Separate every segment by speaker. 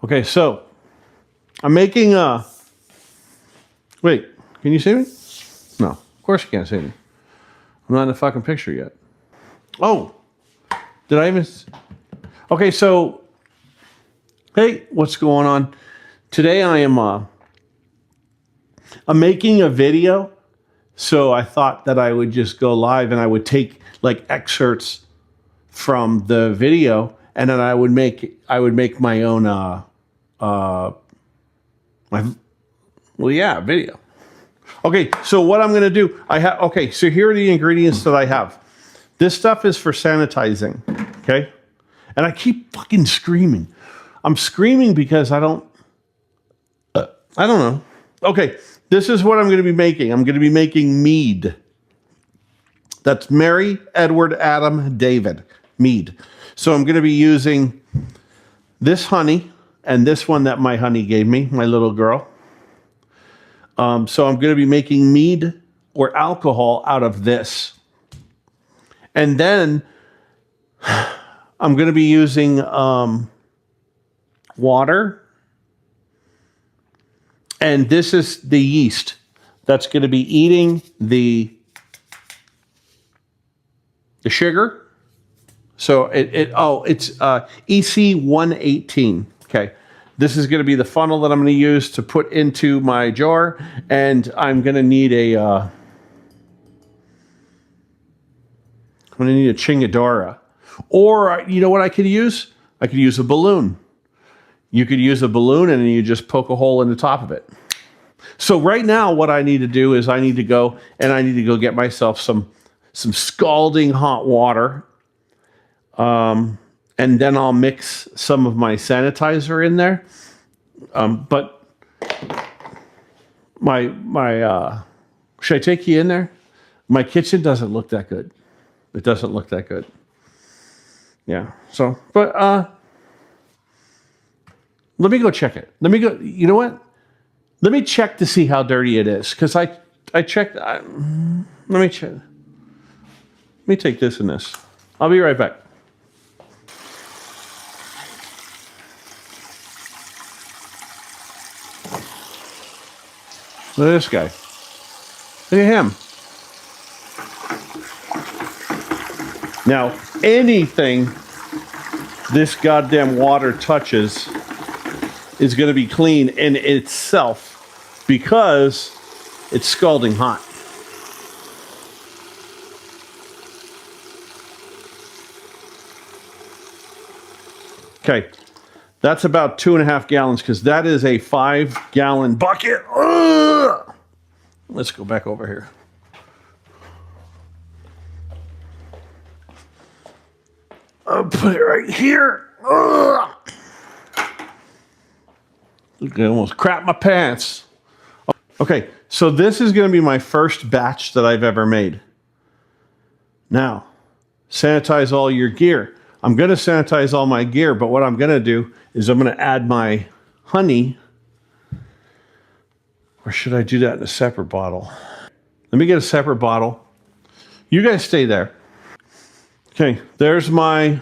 Speaker 1: Okay, so I'm making a... Wait, can you see me? No, of course you can't see me. I'm not in the fucking picture yet. Oh, did I even... Okay, so... Hey, what's going on? Today I'm making a video, so I thought that I would just go live and I would take like excerpts from the video, and then I would make my own video. Okay, so what I'm going to do, so here are the ingredients that I have. This stuff is for sanitizing, okay? And I keep fucking screaming. I'm screaming because I don't know. Okay, this is what I'm going to be making. I'm going to be making mead. That's Mary, Edward, Adam, David, mead. So I'm going to be using this honey and this one that my honey gave me, my little girl. So I'm going to be making mead or alcohol out of this. And then I'm going to be using water. And this is the yeast that's going to be eating the sugar. So it's EC 118. Okay. This is going to be the funnel that I'm going to use to put into my jar, and I'm going to need a chingadora. Or you know what I could use? I could use a balloon. You could use a balloon and then you just poke a hole in the top of it. So right now what I need to do is I need to go get myself some scalding hot water. And then I'll mix some of my sanitizer in there. But should I take you in there? My kitchen doesn't look that good. It doesn't look that good. Yeah. So, but let me go check it. You know what? Let me check to see how dirty it is. Because I checked. Let me check. Let me take this and this. I'll be right back. Look at this guy. Look at him. Now, anything this goddamn water touches is going to be clean in itself because it's scalding hot. Okay. That's about 2.5 gallons because that is a 5-gallon bucket. Ugh! Let's go back over here. I'll put it right here. Ugh! I almost crapped my pants. Okay, so this is going to be my first batch that I've ever made. Now, sanitize all your gear. I'm going to sanitize all my gear, but what I'm going to do is I'm going to add my honey. Or should I do that in a separate bottle? Let me get a separate bottle. You guys stay there. Okay, there's my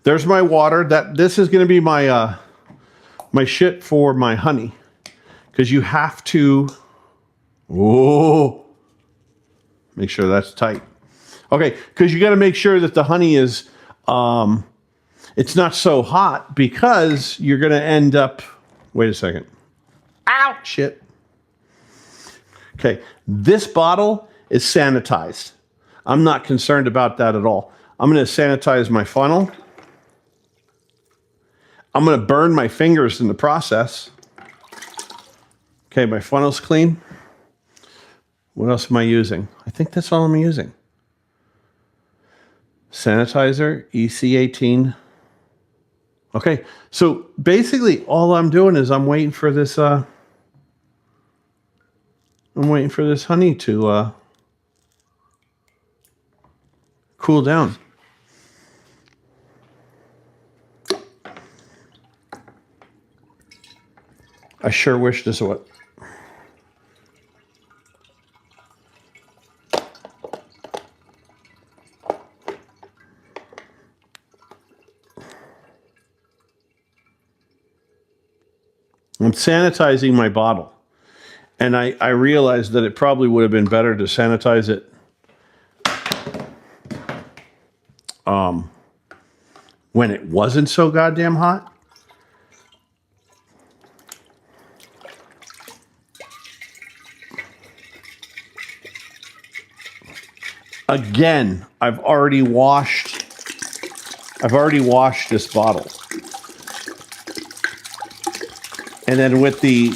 Speaker 1: water. This is going to be my my shit for my honey. Because you have to make sure that's tight. Okay, because you got to make sure that the honey is it's not so hot because you're going to end up... Wait a second. Ow! Shit. Okay, this bottle is sanitized. I'm not concerned about that at all. I'm going to sanitize my funnel. I'm going to burn my fingers in the process. Okay, my funnel's clean. What else am I using? I think that's all I'm using. Sanitizer, EC18. Okay, so basically all I'm doing is I'm waiting for this honey to cool down. I sure wish this would. I'm sanitizing my bottle. And I realized that it probably would have been better to sanitize it when it wasn't so goddamn hot. Again, I've already washed this bottle. And then with the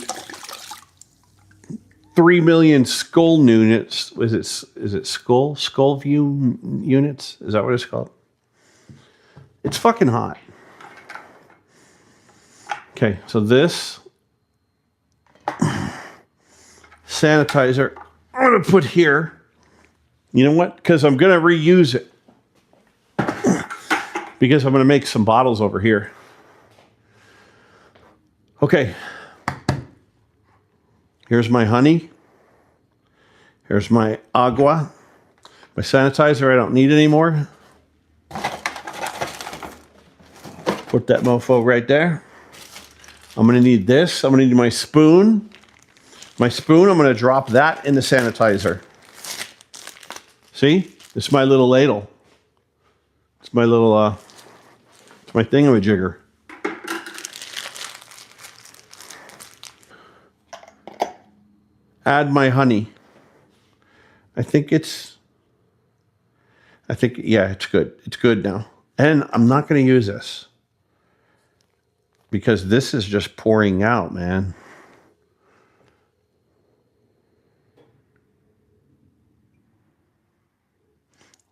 Speaker 1: 3 million skull units, is it skull view units? Is that what it's called? It's fucking hot. Okay, so this sanitizer I'm gonna put here. You know what? Because I'm gonna reuse it. Because I'm gonna make some bottles over here. Okay. Here's my honey. Here's my agua. My sanitizer I don't need anymore. Put that mofo right there. I'm gonna need this. I'm gonna need my spoon. My spoon, I'm gonna drop that in the sanitizer. See? This is my little ladle. It's my little, it's my thingamajigger. Add my honey. Yeah, it's good. It's good now. And I'm not going to use this because this is just pouring out, man.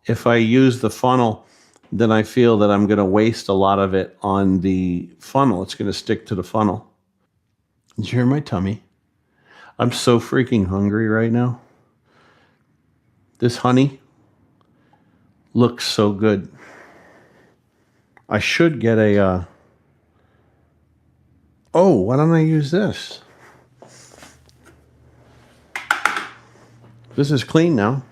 Speaker 1: If I use the funnel, then I feel that I'm going to waste a lot of it on the funnel. It's going to stick to the funnel. Did you hear my tummy? I'm so freaking hungry right now. This honey looks so good. I should get a... Oh, why don't I use this? This is clean now.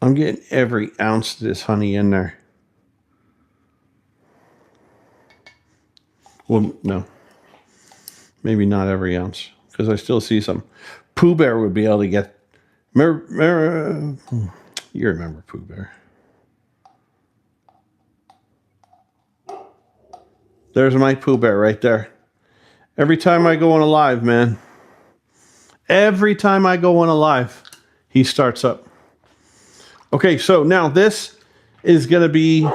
Speaker 1: I'm getting every ounce of this honey in there. Well, no. Maybe not every ounce, because I still see some. Pooh Bear would be able to get... You remember Pooh Bear. There's my Pooh Bear right there. Every time I go on a live, man. Every time I go on a live, he starts up. Okay, so now this is going to be...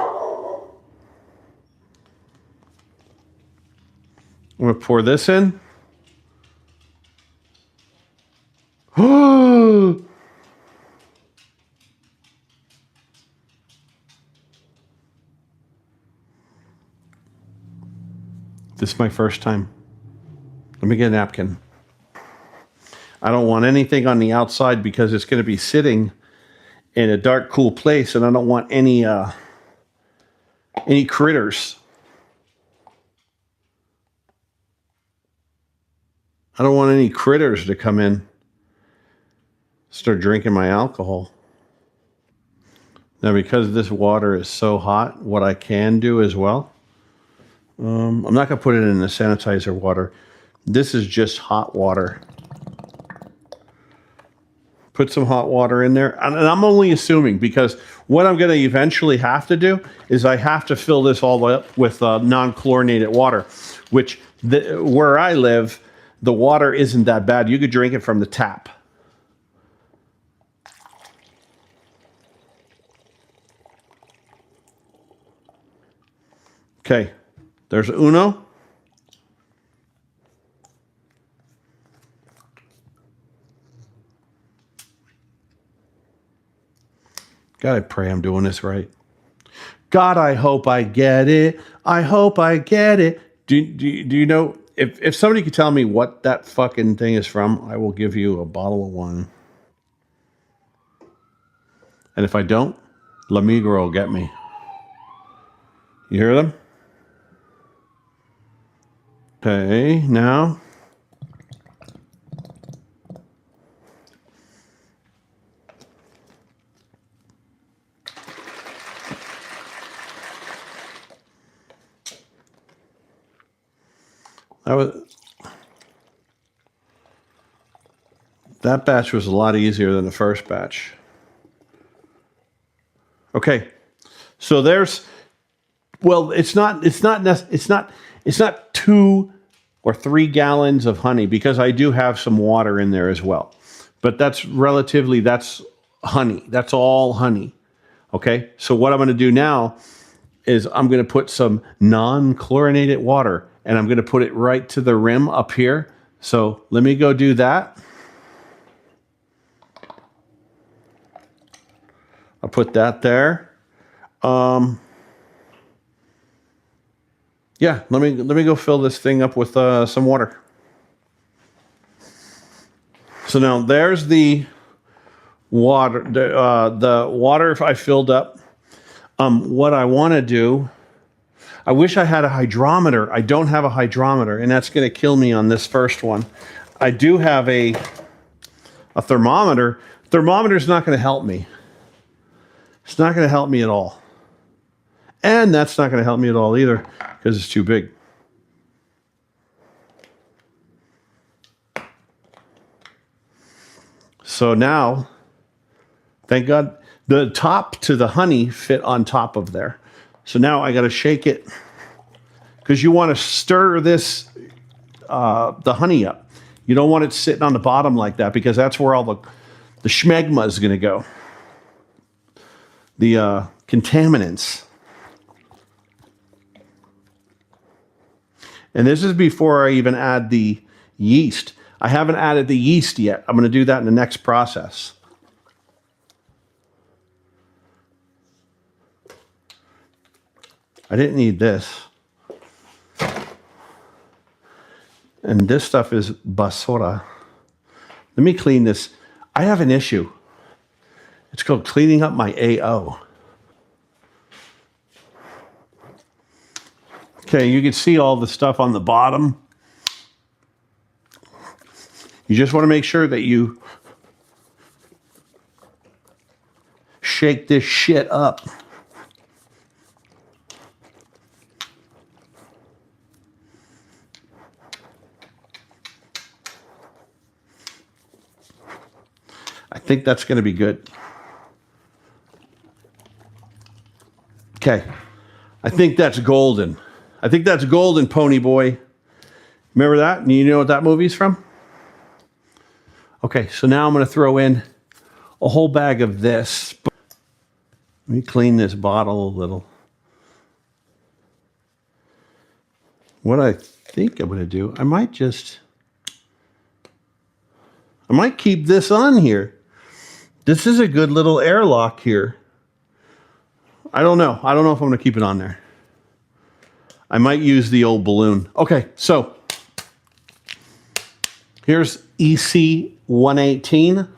Speaker 1: I'm going to pour this in. Oh! This is my first time. Let me get a napkin. I don't want anything on the outside because it's going to be sitting in a dark, cool place, and I don't want any critters. I don't want any critters to come in, start drinking my alcohol. Now, because this water is so hot, what I can do as well, I'm not going to put it in the sanitizer water. This is just hot water. Put some hot water in there. And I'm only assuming, because what I'm going to eventually have to do is I have to fill this all up with non-chlorinated water, which where I live, the water isn't that bad. You could drink it from the tap. Okay, there's uno. God, I pray I'm doing this right. God, I hope I get it. I hope I get it. Do you know, if somebody could tell me what that fucking thing is from, I will give you a bottle of wine. And if I don't, La Migra will get me. You hear them? Okay, now. That batch was a lot easier than the first batch. Okay, so there's, well, it's not 2 or 3 gallons of honey because I do have some water in there as well. But that's honey. That's all honey. Okay, so what I'm going to do now is I'm going to put some non-chlorinated water and I'm going to put it right to the rim up here. So let me go do that. I'll put that there. Yeah, let me go fill this thing up with some water. So now there's the water. The water I filled up. What I want to do, I wish I had a hydrometer. I don't have a hydrometer, and that's going to kill me on this first one. I do have a thermometer. Thermometer's not going to help me. It's not going to help me at all. And that's not going to help me at all either because it's too big. So now, thank God, the top to the honey fit on top of there. So now I got to shake it because you want to stir this, the honey up. You don't want it sitting on the bottom like that because that's where all the schmegma is going to go. The contaminants. And this is before I even add the yeast. I haven't added the yeast yet. I'm going to do that in the next process. I didn't need this. And this stuff is basura. Let me clean this. I have an issue. It's called cleaning up my AO. Okay, you can see all the stuff on the bottom. You just want to make sure that you shake this shit up. I think that's going to be good. Okay, I think that's golden. I think that's golden, Pony Boy. Remember that? And you know what that movie's from? Okay, so now I'm going to throw in a whole bag of this. Let me clean this bottle a little. What I think I'm going to do, I might keep this on here. This is a good little airlock here. I don't know. I don't know if I'm going to keep it on there. I might use the old balloon. Okay, so here's EC 118.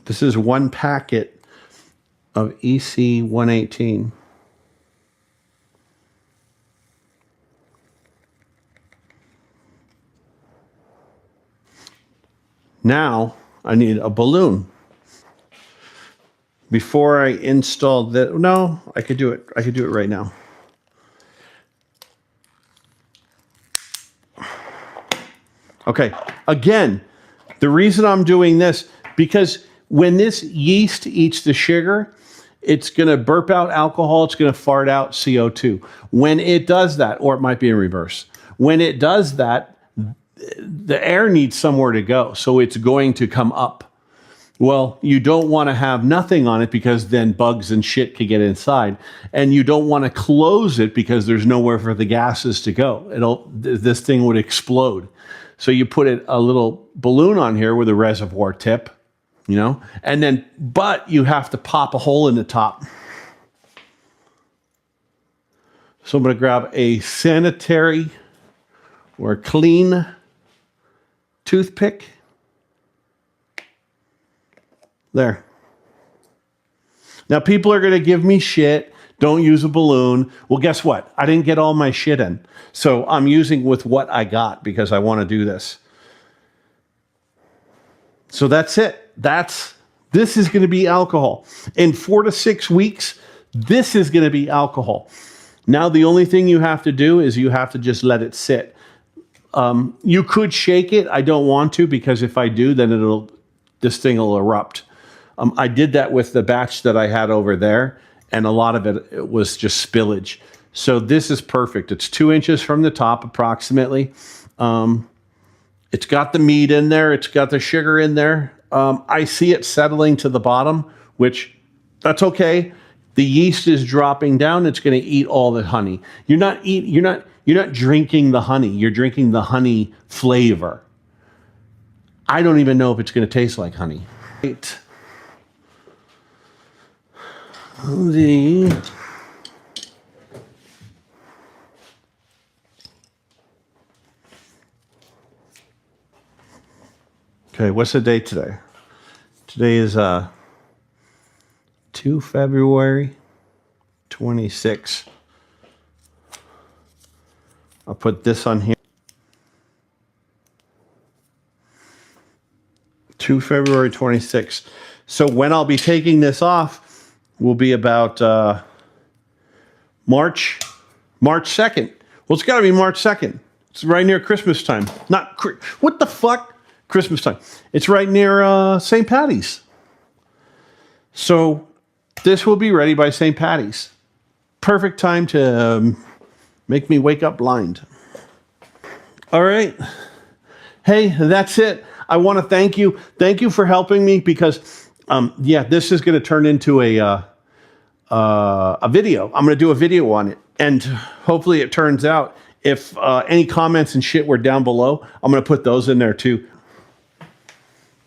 Speaker 1: This is one packet of EC 118. Now I need a balloon. Before I install that, no, I could do it. I could do it right now. Okay, again, the reason I'm doing this, because when this yeast eats the sugar, it's going to burp out alcohol, it's going to fart out CO2. When it does that, or it might be in reverse, when it does that, the air needs somewhere to go, so it's going to come up. Well, you don't want to have nothing on it because then bugs and shit could get inside, and you don't want to close it because there's nowhere for the gases to go. This thing would explode. So you put a little balloon on here with a reservoir tip, you know, and then, but you have to pop a hole in the top. So I'm going to grab a sanitary or clean toothpick. There. Now people are going to give me shit. Don't use a balloon. Well, guess what? I didn't get all my shit in. So I'm using with what I got because I want to do this. So that's it. This is going to be alcohol. In 4 to 6 weeks, this is going to be alcohol. Now, the only thing you have to do is you have to just let it sit. You could shake it. I don't want to, because if I do, then this thing will erupt. I did that with the batch that I had over there, and a lot of it was just spillage. So this is perfect. It's 2 inches from the top approximately. It's got the mead in there. It's got the sugar in there. I see it settling to the bottom, which that's okay. The yeast is dropping down. It's going to eat all the honey. You're not drinking the honey. You're drinking the honey flavor. I don't even know if it's going to taste like honey. Right. Okay, what's the date today? Today is 2 February 26. I'll put this on here. 2 February 26. So when I'll be taking this off will be about March 2nd. Well, it's got to be March 2nd. It's right near Christmas time. What the fuck? Christmas time. It's right near St. Patty's. So this will be ready by St. Patty's. Perfect time to make me wake up blind. All right. Hey, that's it. I want to thank you. Thank you for helping me, because, yeah, this is going to turn into a video. I'm going to do a video on it, and hopefully it turns out. If any comments and shit were down below, I'm going to put those in there too.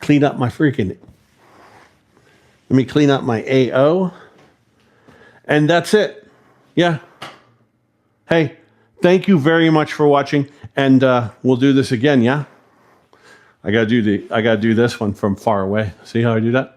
Speaker 1: Clean up my freaking... Let me clean up my AO. And that's it. Yeah. Hey, thank you very much for watching, and we'll do this again, yeah? I gotta do this one from far away. See how I do that?